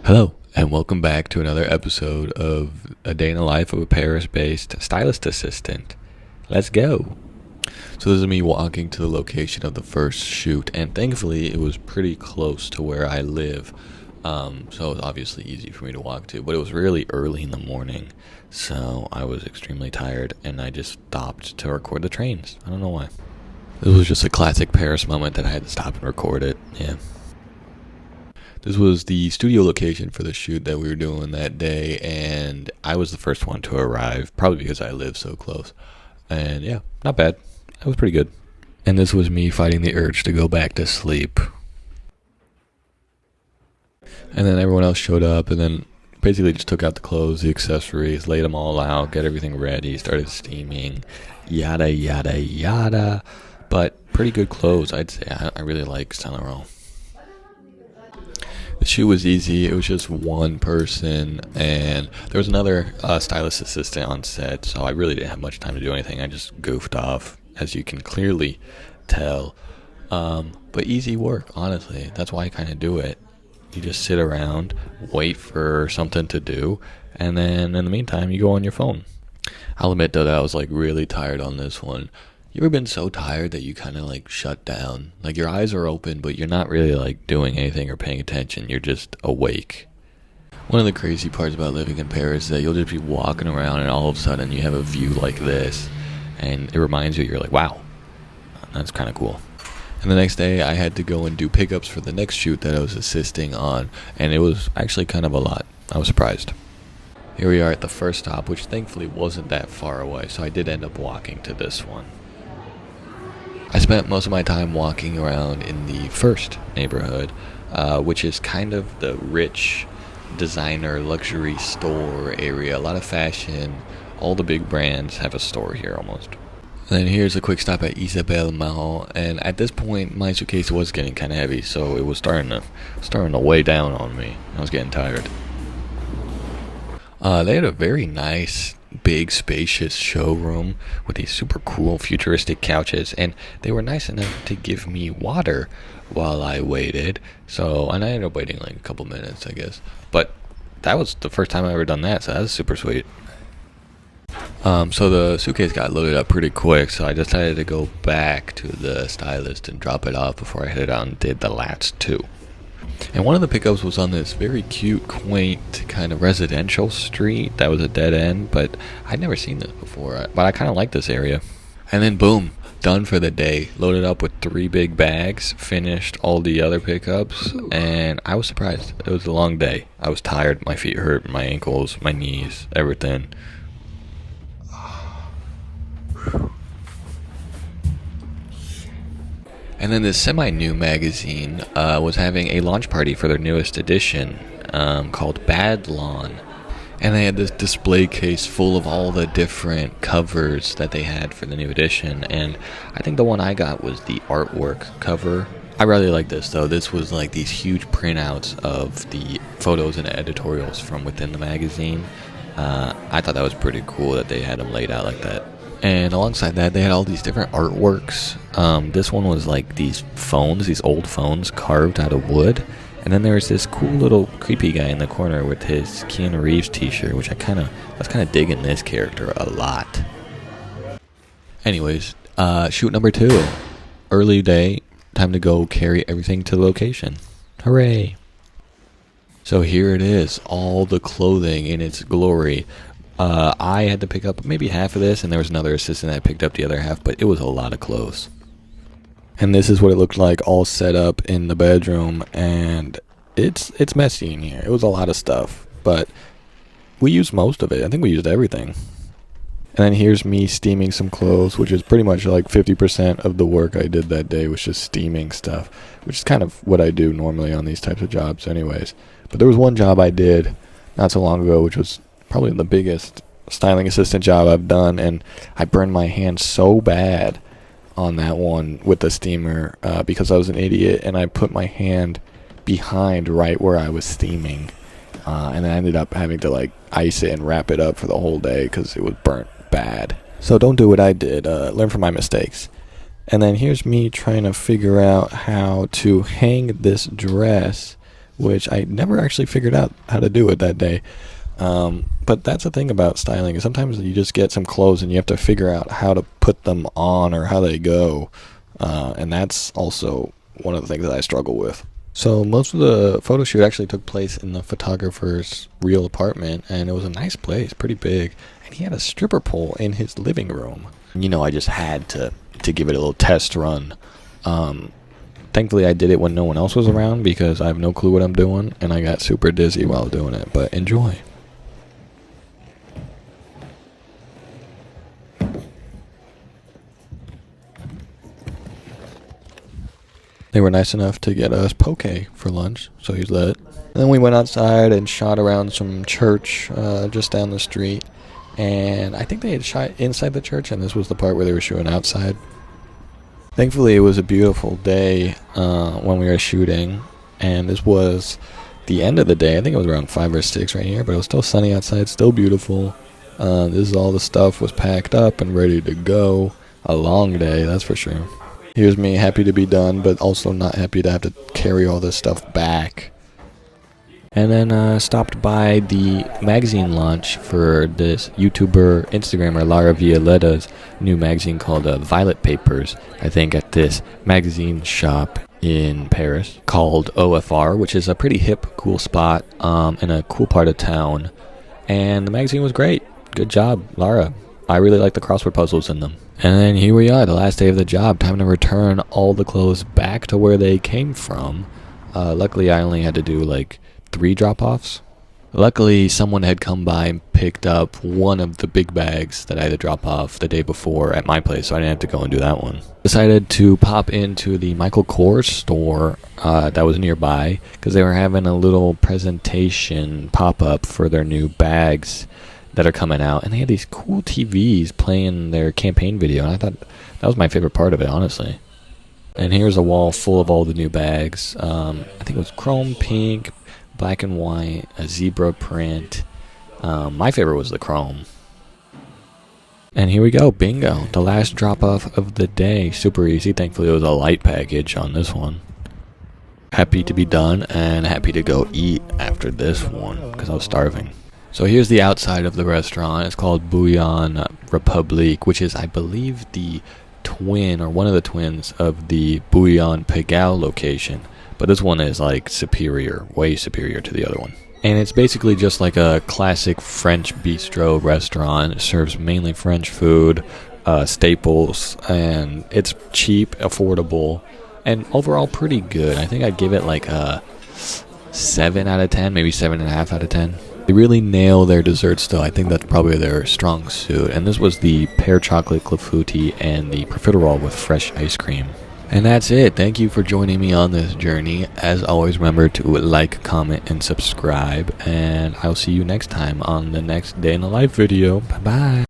Hello, and welcome back to another episode of A Day in the Life of a Paris-based stylist assistant. Let's go! So this is me walking to the location of the first shoot, and thankfully it was pretty close to where I live, so it was obviously easy for me to walk to, but it was really early in the morning, so I was extremely tired, and I just stopped to record the trains. I don't know why. This was just a classic Paris moment that I had to stop and record it, yeah. This was the studio location for the shoot that we were doing that day, and I was the first one to arrive, probably because I live so close. And yeah, not bad. It was pretty good. And this was me fighting the urge to go back to sleep. And then everyone else showed up, and then basically just took out the clothes, the accessories, laid them all out, got everything ready, started steaming, yada, yada, yada. But pretty good clothes, I'd say. I really like Saint Laurent. The shoot was easy. It was just one person, and there was another stylist assistant on set, so I really didn't have much time to do anything. I just goofed off, as you can clearly tell. But easy work, honestly. That's why I kind of do it. You just sit around, wait for something to do, and then in the meantime, you go on your phone. I'll admit, though, that I was really tired on this one. You ever been so tired that you kind of shut down? Your eyes are open, but you're not really doing anything or paying attention. You're just awake. One of the crazy parts about living in Paris is that you'll just be walking around and all of a sudden you have a view like this. And it reminds you, you're like, wow, that's kind of cool. And the next day I had to go and do pickups for the next shoot that I was assisting on. And it was actually kind of a lot. I was surprised. Here we are at the first stop, which thankfully wasn't that far away. So I did end up walking to this one. I spent most of my time walking around in the first neighborhood, which is kind of the rich designer luxury store area. A lot of fashion. All the big brands have a store here almost. And then here's a quick stop at Isabelle Marant, and at this point my suitcase was getting kind of heavy, so it was starting to weigh down on me. I was getting tired. They had a very nice, big, spacious showroom with these super cool, futuristic couches, and they were nice enough to give me water while I waited. And I ended up waiting a couple minutes, I guess. But that was the first time I ever done that, so that was super sweet. So the suitcase got loaded up pretty quick, so I decided to go back to the stylist and drop it off before I headed out and did the last two. And one of the pickups was on this very cute, quaint, kind of residential street that was a dead end, but I'd never seen this before, but I kind of like this area. And then boom, done for the day, loaded up with 3 big bags, finished all the other pickups, and I was surprised. It was a long day. I was tired, my feet hurt, my ankles, my knees, everything. And then this semi-new magazine was having a launch party for their newest edition called Bad Lawn. And they had this display case full of all the different covers that they had for the new edition. And I think the one I got was the artwork cover. I really like this, though. This was these huge printouts of the photos and editorials from within the magazine. I thought that was pretty cool that they had them laid out like that. And alongside that, they had all these different artworks. This one was these phones, these old phones carved out of wood. And then there was this cool little creepy guy in the corner with his Keanu Reeves t-shirt, which I was kind of digging this character a lot. Anyways, shoot number 2. Early day, time to go carry everything to the location. Hooray! So here it is, all the clothing in its glory. I had to pick up maybe half of this, and there was another assistant that picked up the other half, but it was a lot of clothes. And this is what it looked like all set up in the bedroom, and it's messy in here. It was a lot of stuff, but we used most of it. I think we used everything. And then here's me steaming some clothes, which is pretty much 50% of the work I did that day was just steaming stuff, which is kind of what I do normally on these types of jobs anyways. But there was one job I did not so long ago, which was probably the biggest styling assistant job I've done, and I burned my hand so bad on that one with the steamer because I was an idiot, and I put my hand behind right where I was steaming, and then I ended up having to ice it and wrap it up for the whole day because it was burnt bad. So don't do what I did. Learn from my mistakes. And then here's me trying to figure out how to hang this dress which I never actually figured out how to do it that day. But that's the thing about styling, is sometimes you just get some clothes and you have to figure out how to put them on or how they go. And that's also one of the things that I struggle with. So most of the photo shoot actually took place in the photographer's real apartment, and it was a nice place, pretty big. And he had a stripper pole in his living room. I just had to give it a little test run. Thankfully, I did it when no one else was around, because I have no clue what I'm doing, and I got super dizzy while doing it. But enjoy. They were nice enough to get us poke for lunch, so he's lit. And then we went outside and shot around some church just down the street. And I think they had shot inside the church, and this was the part where they were shooting outside. Thankfully, it was a beautiful day when we were shooting, and this was the end of the day. I think it was around 5 or 6 right here, but it was still sunny outside, still beautiful. This is all the stuff was packed up and ready to go. A long day, that's for sure. Here's me, happy to be done, but also not happy to have to carry all this stuff back. And then stopped by the magazine launch for this YouTuber, Instagrammer, Lara Violetta's new magazine called Violet Papers, I think at this magazine shop in Paris called OFR, which is a pretty hip, cool spot in a cool part of town. And the magazine was great. Good job, Lara. I really like the crossword puzzles in them. And then here we are, the last day of the job. Time to return all the clothes back to where they came from. Luckily, I only had to do like 3 drop-offs. Luckily, someone had come by and picked up one of the big bags that I had to drop off the day before at my place, so I didn't have to go and do that one. Decided to pop into the Michael Kors store that was nearby, because they were having a little presentation pop-up for their new bags that are coming out, and they had these cool TVs playing their campaign video, and I thought that was my favorite part of it, honestly. And here's a wall full of all the new bags. I think it was chrome pink, black and white, a zebra print. My favorite was the chrome. And here we go, bingo, the last drop off of the day. Super easy. Thankfully it was a light package on this one. Happy to be done and happy to go eat after this one because I was starving. So here's the outside of the restaurant. It's called Bouillon Republique, which is, I believe, the twin or one of the twins of the Bouillon Pigalle location. But this one is like superior, way superior to the other one. And it's basically just like a classic French bistro restaurant. It serves mainly French food, staples, and it's cheap, affordable, and overall pretty good. I think I'd give it like a 7 out of 10, maybe 7.5 out of 10. They really nail their desserts though. I think that's probably their strong suit. And this was the pear chocolate clafouti and the profiterole with fresh ice cream. And that's it. Thank you for joining me on this journey. As always, remember to like, comment, and subscribe. And I'll see you next time on the next Day in the Life video. Bye-bye.